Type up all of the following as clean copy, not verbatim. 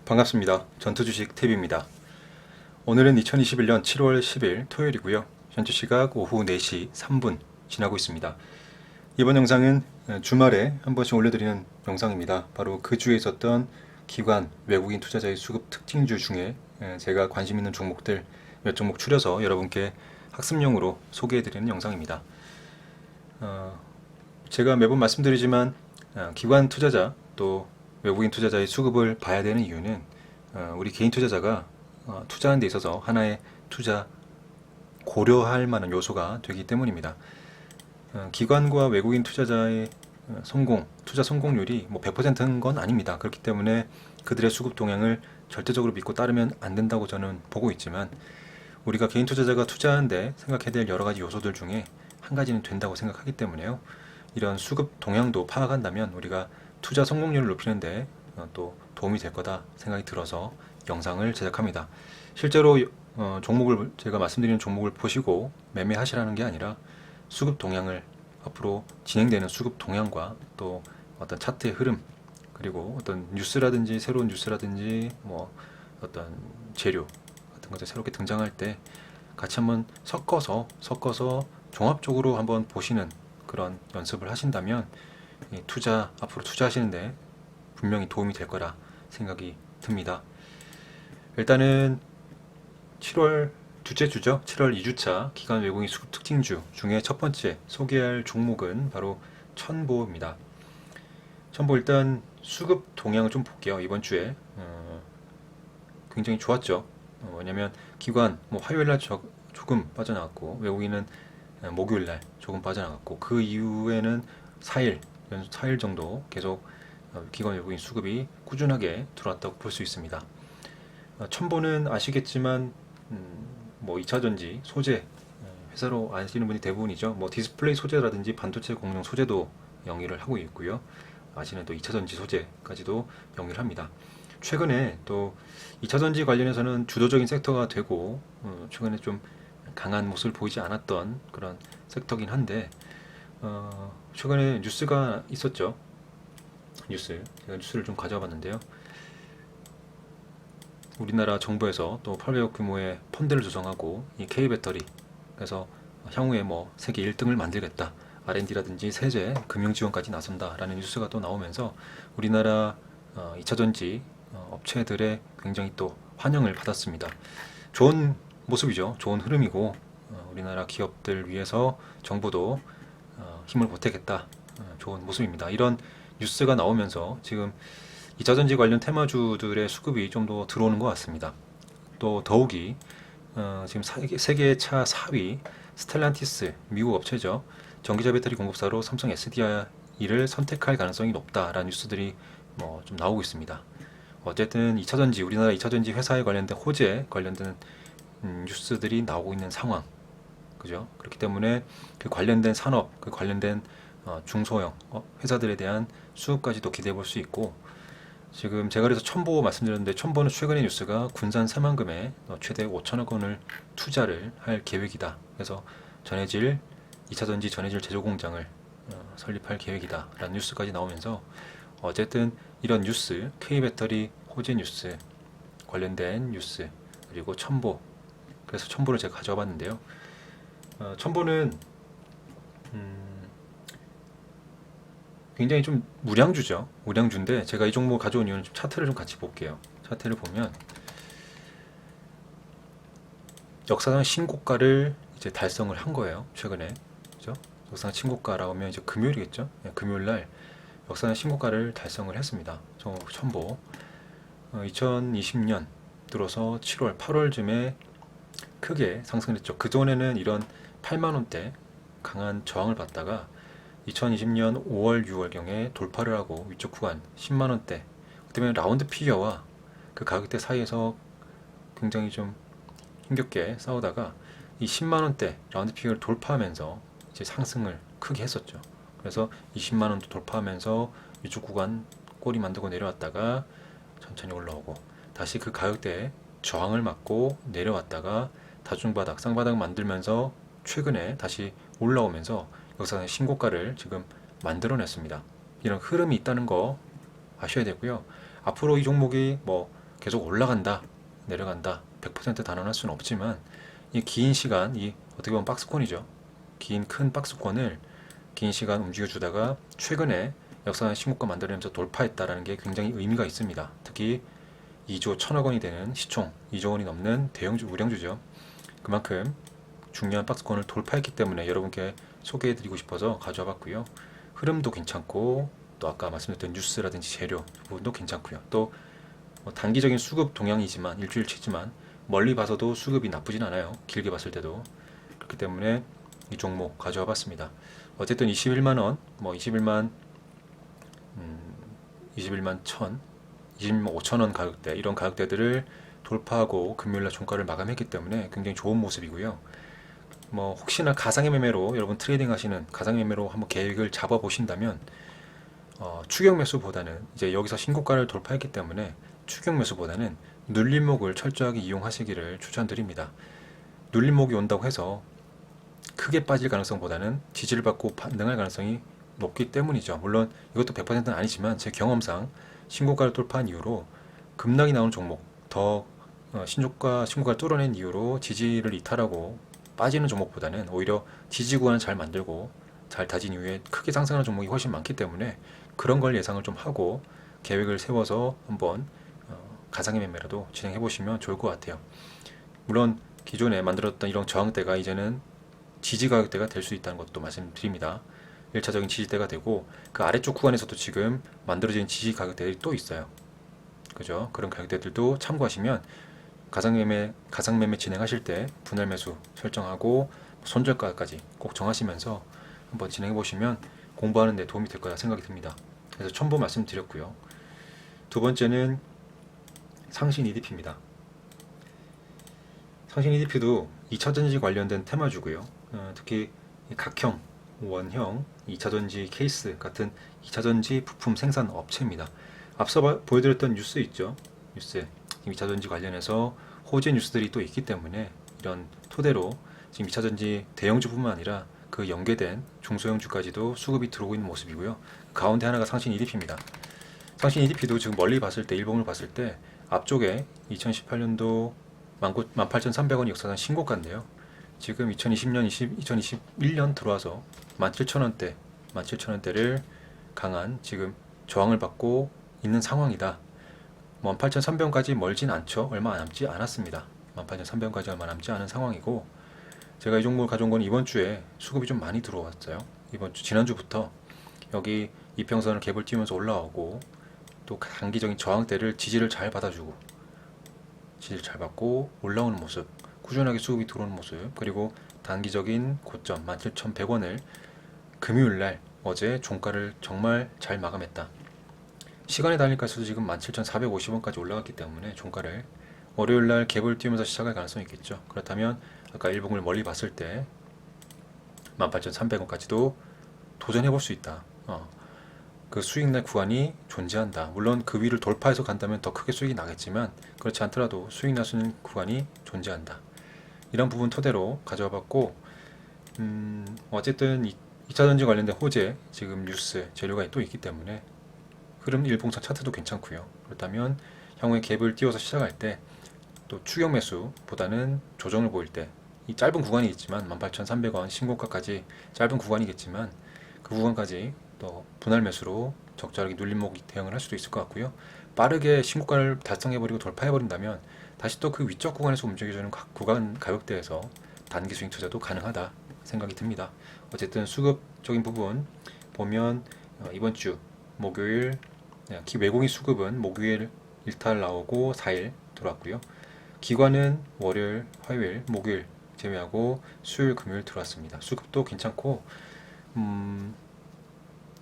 반갑습니다. 전투주식 탭입니다. 오늘은 2021년 7월 10일 토요일이고요. 현재 시각 오후 4시 3분 지나고 있습니다. 이번 영상은 주말에 한 번씩 올려드리는 영상입니다. 바로 그 주에 있었던 기관 외국인 투자자의 수급 특징주 중에 제가 관심 있는 종목들 몇 종목 추려서 여러분께 학습용으로 소개해드리는 영상입니다. 제가 매번 말씀드리지만 기관 투자자 또 외국인 투자자의 수급을 봐야 되는 이유는 우리 개인 투자자가 투자하는 데 있어서 하나의 투자 고려할 만한 요소가 되기 때문입니다. 기관과 외국인 투자자의 투자 성공률이 뭐 100%인 건 아닙니다. 그렇기 때문에 그들의 수급 동향을 절대적으로 믿고 따르면 안 된다고 저는 보고 있지만, 우리가 개인 투자자가 투자하는데 생각해야 될 여러 가지 요소들 중에 한 가지는 된다고 생각하기 때문에요. 이런 수급 동향도 파악한다면 우리가 투자 성공률을 높이는데 또 도움이 될 거다 생각이 들어서 영상을 제작합니다. 실제로 종목을 제가 말씀드리는 종목을 보시고 매매하시라는 게 아니라 수급 동향을, 앞으로 진행되는 수급 동향과 또 어떤 차트의 흐름, 그리고 어떤 뉴스라든지 새로운 뉴스라든지 뭐 어떤 재료 같은 것들 새롭게 등장할 때 같이 한번 섞어서 종합적으로 한번 보시는 그런 연습을 하신다면 앞으로 투자하시는데 분명히 도움이 될 거라 생각이 듭니다. 일단은 7월 둘째 주죠. 7월 2주차 기관 외국인 수급 특징주 중에 첫 번째 소개할 종목은 바로 천보입니다. 천보, 일단 수급 동향을 좀 볼게요. 이번 주에 굉장히 좋았죠. 왜냐면 기관 화요일날 조금 빠져나갔고, 외국인은 목요일날 조금 빠져나갔고, 그 이후에는 4일 정도 계속 기관 외국인 수급이 꾸준하게 들어왔다고 볼 수 있습니다. 첨보는 아시겠지만 2차전지 소재 회사로 아시는 분이 대부분이죠. 디스플레이 소재라든지 반도체 공정 소재도 영위를 하고 있고요. 아시는 또 2차전지 소재까지도 영위를 합니다. 최근에 또 2차전지 관련해서는 주도적인 섹터가 되고, 최근에 좀 강한 모습을 보이지 않았던 그런 섹터긴 한데, 최근에 뉴스가 있었죠. 제가 뉴스를 좀 가져와 봤는데요. 우리나라 정부에서 또 800억 규모의 펀드를 조성하고 이 K배터리, 그래서 향후에 세계 1등을 만들겠다, R&D라든지 세제, 금융지원까지 나선다라는 뉴스가 또 나오면서 우리나라 2차전지 업체들의 굉장히 또 환영을 받았습니다. 좋은 모습이죠. 좋은 흐름이고, 우리나라 기업들 위해서 정부도 힘을 보태겠다, 좋은 모습입니다. 이런 뉴스가 나오면서 지금 2차전지 관련 테마주들의 수급이 좀 더 들어오는 것 같습니다. 또 더욱이 지금 세계 차 4위 스텔란티스, 미국 업체죠. 전기차 배터리 공급사로 삼성 SDI를 선택할 가능성이 높다라는 뉴스들이 좀 나오고 있습니다. 어쨌든 우리나라 2차전지 회사에 관련된 호재 관련된 뉴스들이 나오고 있는 상황, 그죠? 그렇기 때문에 그 관련된 산업, 그 관련된 중소형 회사들에 대한 수급까지도 기대해 볼 수 있고, 지금 제가 그래서 첨보 말씀드렸는데, 첨보는 최근의 뉴스가 군산 새만금에 최대 5천억 원을 투자를 할 계획이다. 그래서 2차전지 전해질 제조 공장을 설립할 계획이다 라는 뉴스까지 나오면서, 어쨌든 이런 뉴스, K배터리 호재 뉴스 관련된 뉴스, 그리고 첨보, 그래서 첨보를 제가 가져와 봤는데요. 첨보는 굉장히 좀 무량주인데, 제가 이 종목 가져온 이유는 좀 차트를 좀 같이 볼게요. 차트를 보면 역사상 신고가를 이제 달성을 한 거예요. 최근에, 그죠? 역사상 신고가라고 하면 이제 금요일이겠죠? 금요일 날 역사상 신고가를 달성을 했습니다. 첨보 2020년 들어서 7월, 8월쯤에 크게 상승했죠. 그 전에는 이런 8만 원대 강한 저항을 받다가 2020년 5월, 6월경에 돌파를 하고 위쪽 구간 10만 원대, 그때문에 라운드 피겨와 그 가격대 사이에서 굉장히 좀 힘겹게 싸우다가 이 10만 원대 라운드 피겨를 돌파하면서 이제 상승을 크게 했었죠. 그래서 20만 원도 돌파하면서 위쪽 구간 꼬리 만들고 내려왔다가 천천히 올라오고, 다시 그 가격대에 저항을 맞고 내려왔다가 다중바닥, 쌍바닥 만들면서 최근에 다시 올라오면서 역사상 신고가를 지금 만들어냈습니다. 이런 흐름이 있다는 거 아셔야 되고요. 앞으로 이 종목이 계속 올라간다, 내려간다 100% 단언할 수는 없지만 이 긴 시간, 이 어떻게 보면 박스권이죠. 긴 큰 박스권을 긴 시간 움직여주다가 최근에 역사상 신고가 만들어내면서 돌파했다라는 게 굉장히 의미가 있습니다. 특히 2조 1천억 원이 되는 시총, 2조 원이 넘는 대형주, 우량주죠. 그만큼 중요한 박스권을 돌파했기 때문에 여러분께 소개해드리고 싶어서 가져와 봤고요. 흐름도 괜찮고 또 아까 말씀드렸던 뉴스라든지 재료 부분도 괜찮고요. 또 단기적인 수급 동향이지만 일주일치지만 멀리 봐서도 수급이 나쁘진 않아요. 길게 봤을 때도. 그렇기 때문에 이 종목 가져와 봤습니다. 어쨌든 21만 원, 21만 1천, 20만 5천 원 가격대, 이런 가격대들을 돌파하고 금요일날 종가를 마감했기 때문에 굉장히 좋은 모습이고요. 혹시나 가상의 매매로 여러분 트레이딩 하시는 가상의 매매로 한번 계획을 잡아 보신다면 추격 매수보다는 이제 여기서 신고가를 돌파했기 때문에 추격 매수보다는 눌림목을 철저하게 이용하시기를 추천드립니다. 눌림목이 온다고 해서 크게 빠질 가능성보다는 지지를 받고 반등할 가능성이 높기 때문이죠. 물론 이것도 100%는 아니지만 제 경험상 신고가를 돌파한 이후로 급락이 나오는 종목, 더 신고가를 뚫어낸 이후로 지지를 이탈하고 빠지는 종목보다는 오히려 지지 구간을 잘 만들고 잘 다진 이후에 크게 상승하는 종목이 훨씬 많기 때문에 그런 걸 예상을 좀 하고 계획을 세워서 한번 가상의 매매라도 진행해 보시면 좋을 것 같아요. 물론 기존에 만들었던 이런 저항대가 이제는 지지 가격대가 될 수 있다는 것도 말씀드립니다. 1차적인 지지대가 되고 그 아래쪽 구간에서도 지금 만들어진 지지 가격대들이 또 있어요. 그죠? 그런 가격대들도 참고하시면 가상매매 진행하실 때 분할 매수 설정하고 손절가까지 꼭 정하시면서 한번 진행해 보시면 공부하는 데 도움이 될 거라 생각이 듭니다. 그래서 첨부 말씀드렸고요. 두 번째는 상신 EDP입니다. 상신 EDP도 2차전지 관련된 테마주고요. 특히 각형, 원형, 2차전지 케이스 같은 2차전지 부품 생산 업체입니다. 앞서 보여드렸던 뉴스 있죠? 뉴스 2차전지 관련해서 호재 뉴스들이 또 있기 때문에 이런 토대로 지금 2차전지 대형주뿐만 아니라 그 연계된 중소형주까지도 수급이 들어오고 있는 모습이고요. 가운데 하나가 상신 EDP입니다. 상신 EDP도 지금 멀리 봤을 때, 일봉을 봤을 때 앞쪽에 2018년도 18,300원이 역사상 신고가인데요. 지금 2020년, 2021년 들어와서 17,000원대, 17,000원대를 강한 지금 저항을 받고 있는 상황이다. 18,300원까지 멀진 않죠. 얼마 남지 않았습니다. 18,300원까지 얼마 남지 않은 상황이고, 제가 이 종목을 가져온 건 이번 주에 수급이 좀 많이 들어왔어요. 지난주부터 여기 이평선을 갭을 띄우면서 올라오고, 또 단기적인 저항대를 지지를 잘 받아주고, 지지를 잘 받고 올라오는 모습, 꾸준하게 수급이 들어오는 모습, 그리고 단기적인 고점 17,100원을 금요일날 어제 종가를 정말 잘 마감했다. 시간에 달릴까서도 지금 17,450원까지 올라갔기 때문에 종가를 월요일날 갭을 띄우면서 시작할 가능성이 있겠죠. 그렇다면 아까 일봉을 멀리 봤을 때 18,300원까지도 도전해 볼 수 있다. 그 수익날 구간이 존재한다. 물론 그 위를 돌파해서 간다면 더 크게 수익이 나겠지만 그렇지 않더라도 수익 날 수 있는 구간이 존재한다. 이런 부분 토대로 가져와 봤고, 어쨌든 2차전지 관련된 호재, 지금 뉴스, 재료가 또 있기 때문에 흐름 일봉상 차트도 괜찮고요. 그렇다면 향후에 갭을 띄워서 시작할 때 또 추격 매수보다는 조정을 보일 때, 이 짧은 구간이 있지만 18,300원 신고가까지 짧은 구간이겠지만 그 구간까지 또 분할 매수로 적절하게 눌림목 대응을 할 수도 있을 것 같고요. 빠르게 신고가를 달성해버리고 돌파해버린다면 다시 또 그 위쪽 구간에서 움직여주는 구간 가격대에서 단기 수익 투자도 가능하다 생각이 듭니다. 어쨌든 수급적인 부분 보면 이번 주 목요일 외국인 수급은 목요일 일탈 나오고 4일 들어왔고요. 기관은 월요일, 화요일, 목요일 제외하고 수요일, 금요일 들어왔습니다. 수급도 괜찮고,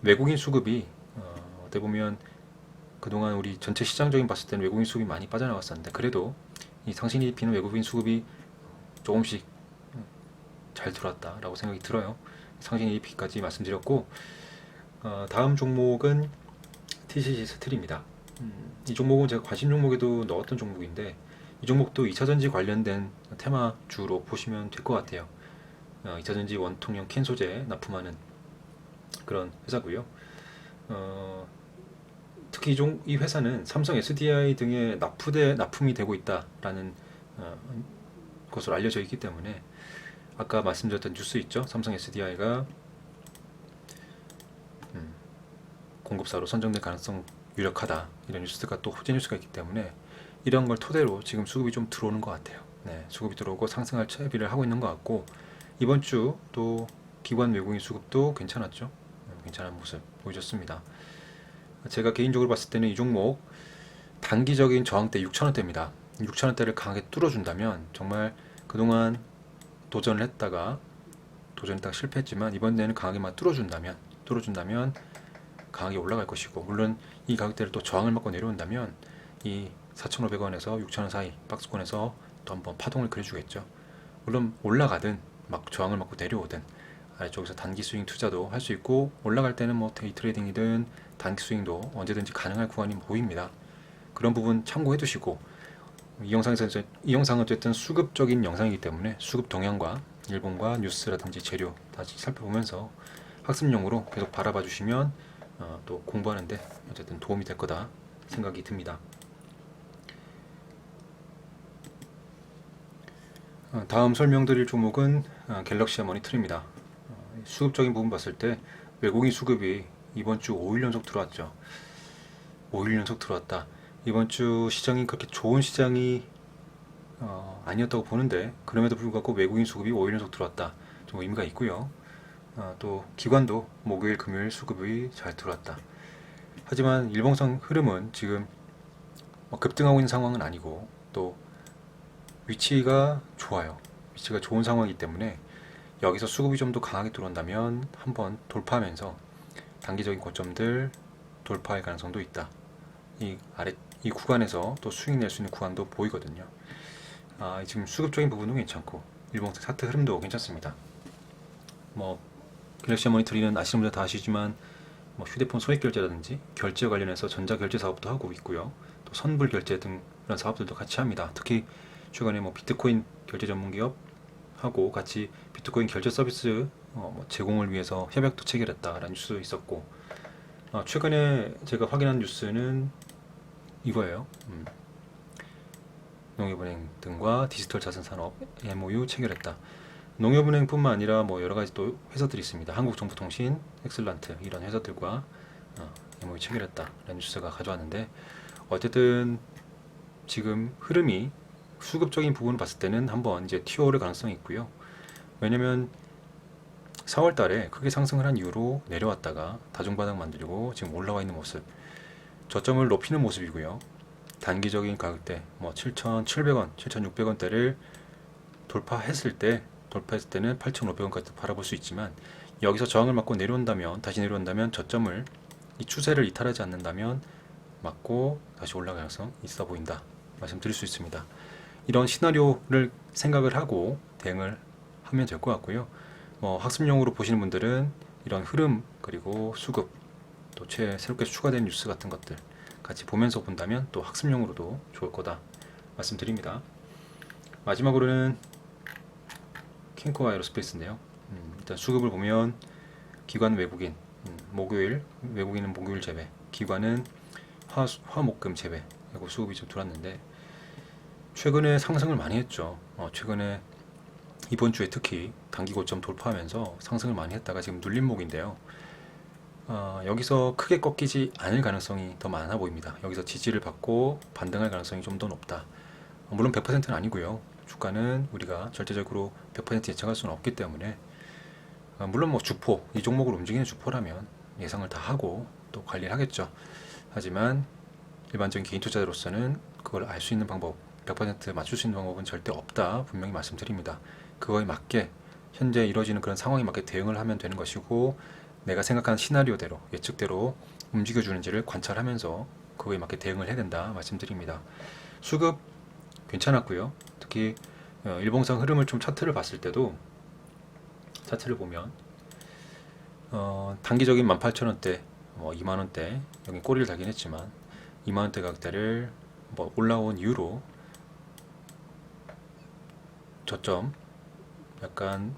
외국인 수급이 어떻게 보면 그동안 우리 전체 시장적인 봤을 때는 외국인 수급이 많이 빠져나갔었는데, 그래도 이 상신 EDP는 외국인 수급이 조금씩 잘 들어왔다라고 생각이 들어요. 상신 EDP까지 말씀드렸고, 다음 종목은 TCC 스틸입니다. 이 종목은 제가 관심 종목에도 넣었던 종목인데, 이 종목도 2차전지 관련된 테마주로 보시면 될 것 같아요. 2차전지 원통형 캔 소재 납품하는 그런 회사고요. 특히 이 회사는 삼성 SDI 등의 납품이 되고 있다라는 것으로 알려져 있기 때문에 아까 말씀드렸던 뉴스 있죠? 삼성 SDI가 공급사로 선정될 가능성 유력하다, 이런 뉴스가 또 호재 뉴스가 있기 때문에 이런 걸 토대로 지금 수급이 좀 들어오는 것 같아요. 네, 수급이 들어오고 상승할 채비를 하고 있는 것 같고, 이번 주 또 기관 외국인 수급도 괜찮았죠. 괜찮은 모습 보여줬습니다. 제가 개인적으로 봤을 때는 이 종목 단기적인 저항대 6,000원대입니다. 6,000원대를 강하게 뚫어준다면, 정말 그동안 도전했다가 실패했지만 이번에는 강하게만 뚫어준다면 강하게 올라갈 것이고, 물론 이 가격대를 또 저항을 맞고 내려온다면 이 4,500원에서 6,000원 사이 박스권에서 또 한번 파동을 그려주겠죠. 물론 올라가든 막 저항을 맞고 내려오든 아래쪽에서 단기 스윙 투자도 할 수 있고, 올라갈 때는 뭐 데이 트레이딩이든 단기 스윙도 언제든지 가능할 구간이 보입니다. 그런 부분 참고해 두시고, 이 영상은 어쨌든 수급적인 영상이기 때문에 수급 동향과 일본과 뉴스라든지 재료 다시 살펴보면서 학습용으로 계속 바라봐 주시면 또 공부하는데 어쨌든 도움이 될 거다 생각이 듭니다. 다음 설명드릴 종목은 갤럭시 머니터리입니다. 수급적인 부분 봤을 때 외국인 수급이 이번 주 5일 연속 들어왔죠. 5일 연속 들어왔다. 이번 주 시장이 그렇게 좋은 시장이 아니었다고 보는데, 그럼에도 불구하고 외국인 수급이 5일 연속 들어왔다. 좀 의미가 있고요. 또 기관도 목요일 금요일 수급이 잘 들어왔다. 하지만 일봉상 흐름은 지금 급등하고 있는 상황은 아니고, 또 위치가 좋아요. 위치가 좋은 상황이기 때문에 여기서 수급이 좀 더 강하게 들어온다면 한번 돌파하면서 단기적인 고점들 돌파할 가능성도 있다. 이 구간에서 또 수익 낼 수 있는 구간도 보이거든요. 지금 수급적인 부분도 괜찮고 일봉상 차트 흐름도 괜찮습니다. 갤럭시 머니터리는 아시는 분들 다 아시지만 휴대폰 소액 결제라든지 결제와 관련해서 전자결제 사업도 하고 있고요. 또 선불 결제 등 이런 사업들도 같이 합니다. 특히 최근에 비트코인 결제 전문 기업하고 같이 비트코인 결제 서비스 제공을 위해서 협약도 체결했다라는 뉴스도 있었고, 최근에 제가 확인한 뉴스는 이거예요. 농협은행 등과 디지털 자산 산업 MOU 체결했다. 농협은행뿐만 아니라 여러 가지 또 회사들이 있습니다. 한국정보통신, 엑슬란트 이런 회사들과 MOU 체결했다라는 뉴스가 가져왔는데, 어쨌든 지금 흐름이 수급적인 부분을 봤을 때는 한번 이제 튀어오를 가능성이 있고요. 왜냐면 4월 달에 크게 상승을 한 이후로 내려왔다가 다중바닥 만들고 지금 올라와 있는 모습, 저점을 높이는 모습이고요. 단기적인 가격대 7,700원, 7,600원대를 돌파했을 때는 8,500원까지 바라볼 수 있지만, 여기서 저항을 맞고 다시 내려온다면 저점을, 이 추세를 이탈하지 않는다면 맞고 다시 올라갈 가능성 있어 보인다 말씀드릴 수 있습니다. 이런 시나리오를 생각을 하고 대응을 하면 될 것 같고요. 학습용으로 보시는 분들은 이런 흐름, 그리고 수급, 또 새롭게 추가된 뉴스 같은 것들 같이 보면서 본다면 또 학습용으로도 좋을 거다 말씀드립니다. 마지막으로는 캔코 에어로스페이스인데요. 일단 수급을 보면 기관 외국인, 외국인은 목요일 제외, 기관은 화목금 제외, 그리고 수급이 좀 들어왔는데, 최근에 상승을 많이 했죠. 최근에 이번 주에 특히 단기 고점 돌파하면서 상승을 많이 했다가 지금 눌림목인데요. 여기서 크게 꺾이지 않을 가능성이 더 많아 보입니다. 여기서 지지를 받고 반등할 가능성이 좀 더 높다. 물론 100%는 아니고요. 주가는 우리가 절대적으로 100% 예측할 수는 없기 때문에, 물론 주포, 이 종목을 움직이는 주포라면 예상을 다 하고 또 관리를 하겠죠. 하지만 일반적인 개인 투자자로서는 그걸 알 수 있는 방법, 100% 맞출 수 있는 방법은 절대 없다 분명히 말씀드립니다. 그거에 맞게 현재 이루어지는 그런 상황에 맞게 대응을 하면 되는 것이고, 내가 생각한 시나리오대로, 예측대로 움직여주는지를 관찰하면서 그거에 맞게 대응을 해야 된다 말씀드립니다. 수급 괜찮았고요. 특히 일봉상 흐름을 좀 차트를 봤을 때도, 차트를 보면 단기적인 18,000원대, 2만원대, 여기 꼬리를 달긴 했지만 2만원대 가격대를 올라온 이후로 저점 약간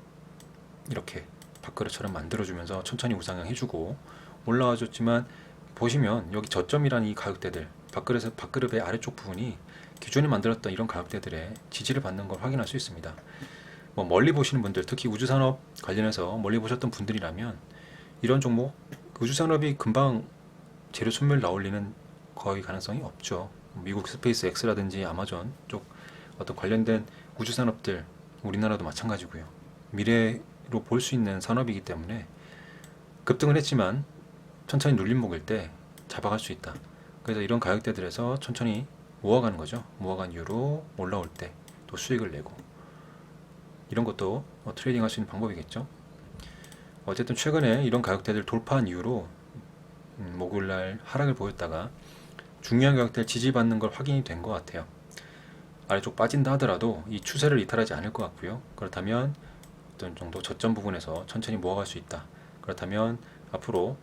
이렇게 밥그릇처럼 만들어주면서 천천히 우상향 해주고 올라와줬지만, 보시면 여기 저점이라는 이 가격대들, 밥그릇의 아래쪽 부분이 기존에 만들었던 이런 가격대들의 지지를 받는 걸 확인할 수 있습니다. 뭐 멀리 보시는 분들, 특히 우주산업 관련해서 멀리 보셨던 분들이라면 이런 종목, 우주산업이 금방 재료 소멸 나올 리는 거의 가능성이 없죠. 미국 스페이스 X라든지 아마존 쪽 어떤 관련된 우주산업들, 우리나라도 마찬가지고요. 미래로 볼 수 있는 산업이기 때문에 급등을 했지만 천천히 눌림목일 때 잡아갈 수 있다. 그래서 이런 가격대들에서 천천히 모아가는 거죠. 모아간 이후로 올라올 때 또 수익을 내고, 이런 것도 트레이딩 할 수 있는 방법이겠죠. 어쨌든 최근에 이런 가격대를 돌파한 이후로 목요일날 하락을 보였다가 중요한 가격대를 지지받는 걸 확인이 된 것 같아요. 아래쪽 빠진다 하더라도 이 추세를 이탈하지 않을 것 같고요. 그렇다면 어떤 정도 저점 부분에서 천천히 모아갈 수 있다. 그렇다면 앞으로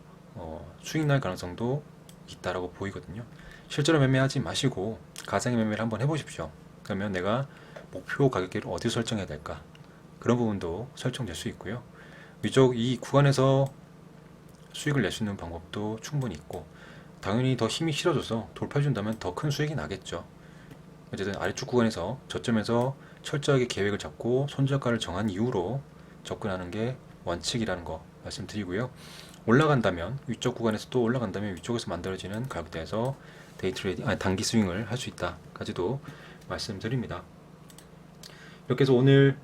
수익 날 가능성도 있다라고 보이거든요. 실제로 매매하지 마시고 가상의 매매를 한번 해보십시오. 그러면 내가 목표 가격대를 어디서 설정해야 될까? 그런 부분도 설정될 수 있고요. 위쪽 이 구간에서 수익을 낼 수 있는 방법도 충분히 있고, 당연히 더 힘이 실어져서 돌파해준다면 더 큰 수익이 나겠죠. 어쨌든 아래쪽 구간에서 저점에서 철저하게 계획을 잡고 손절가를 정한 이후로 접근하는 게 원칙이라는 거 말씀드리고요. 올라간다면, 위쪽 구간에서 또 올라간다면 위쪽에서 만들어지는 가격대에서 데이 트레이딩, 단기 스윙을 할 수 있다까지도 말씀드립니다. 이렇게 해서 오늘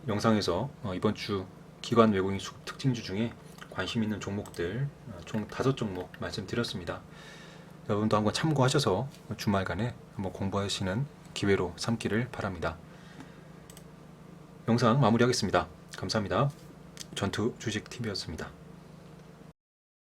영상에서 이번 주 기관 외국인 수급 특징주 중에 관심 있는 종목들 총 5종목 말씀드렸습니다. 여러분도 한번 참고하셔서 주말간에 한번 공부하시는 기회로 삼기를 바랍니다. 영상 마무리하겠습니다. 감사합니다. 전투주식TV였습니다.